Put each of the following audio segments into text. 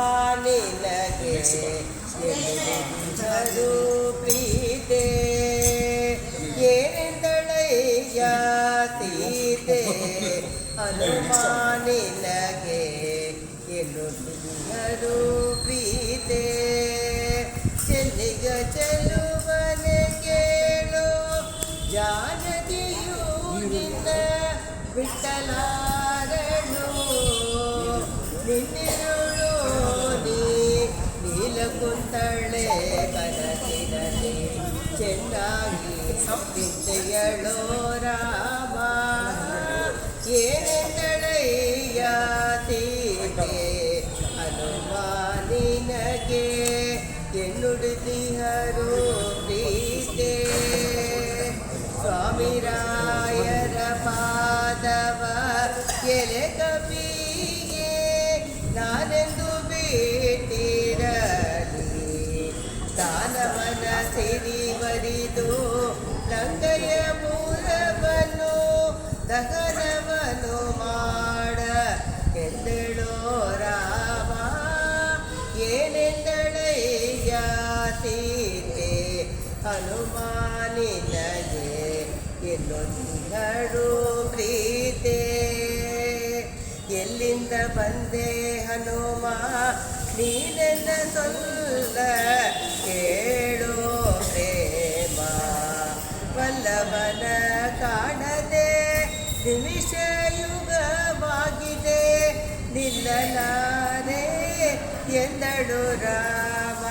ಹನುಮಾನಿನಗೆ ಎಲ್ಲರೂ ಪ್ರೀತೆ ಏನೆಂದಳಯ್ಯ ಸೀತೆ ಹನುಮಾನಿನಗೆ ಎಲ್ಲರೂ ಪ್ರೀತೆ ಚೆನ್ನಿಗ ಚೆಲುವನೆ ಕೇಳು ಜಾನಕಿಯು ನಿನ್ನ ಬಿಟ್ಟಲಾರಳು ನಿನ್ನಿರುಳು ನೀಲಕುಂತಳೆ ಕನಸಿನಲ್ಲಿ ಚೆನ್ನಾಗಿ ವಿದ್ಯೆಯಳೋ ರಾಮ ಏನೆಂದಳಯ್ಯ ಸೀತೆ ಹನುಮಾನಿನಗೆ ಎನ್ನುಡಿದಿಹರು ಪ್ರೀತೆ ಸ್ವಾಮಿರಾಯರ ಪಾದವ ಎಲೆ ಕಪಿಗೆ ನಾನೆಂದು ಬಿಟ್ಟಿರಲಿ ದಾನವನ ಸಿರಿವರಿದು ಲಂಕೆಯ ಮೂಲವನ್ನು ದಹನವನ್ನು ಮಾಡ ಎಂದಳೋ ರಾಮ ಏನೆಂದಳಯ್ಯ ಸೀತೆ ಹನುಮಾನಿನಗೆ ಎಲ್ಲೊಂದಿಹಳು ಪ್ರೀತೆ ಎಲ್ಲಿಂದ ಬಂದೆ ಹನುಮ ನೀನೆಂದ ಸೊಲ್ಲ ಕೇಳೋ ಪ್ರೇಮ ವಲ್ಲಭನ ಕಾಣದೆ ನಿಮಿಷ ಯುಗವಾಗಿದೆ ನಿಲ್ಲಲಾರೆ ಎಂದಳು ರಾಮ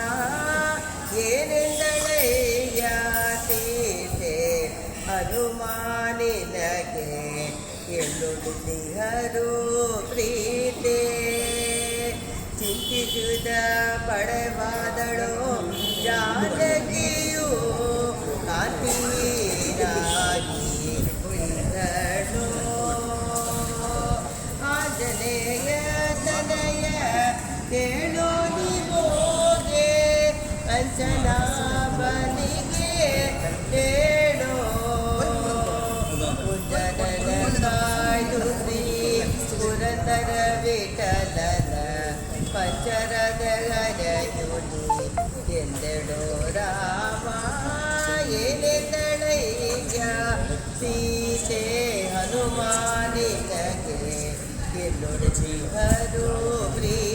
ಏನೆಂದಳಯ್ಯ ಸೀತೆ ಹನುಮಾನಿನಗೆ ಎಲ್ಲೊಂದಿಹರು ಪ್ರೀತೆ ಚಿಂತಿಸಿದ ಪಡೆವಾದಳು ಜಾನಕಿಯು ಕಾಂತೀರಾಗಿ ಇದ್ದಳು ಆಂಜನೇಯ ತನಯ ಕೇಳೋ ನಿಮೋಗೆ ಅಂಚನಾಭನಿಗೆ ಹೇಳೋ ಉಜ್ಜನನ ಕಾಯ್ದು ಶ್ರೀ ಪುರಂದರ ವಿಠಲನ ಪಂಚರದ ಗನಯುನಿ ಎಂದಳೋ ರಾಮ ಏನೆಂದಳಯ್ಯ ಸೀತೆ ಹನುಮಾನಿನಗೆ ಎಲ್ಲೊಂದಿಹರು ಪ್ರೀತೆ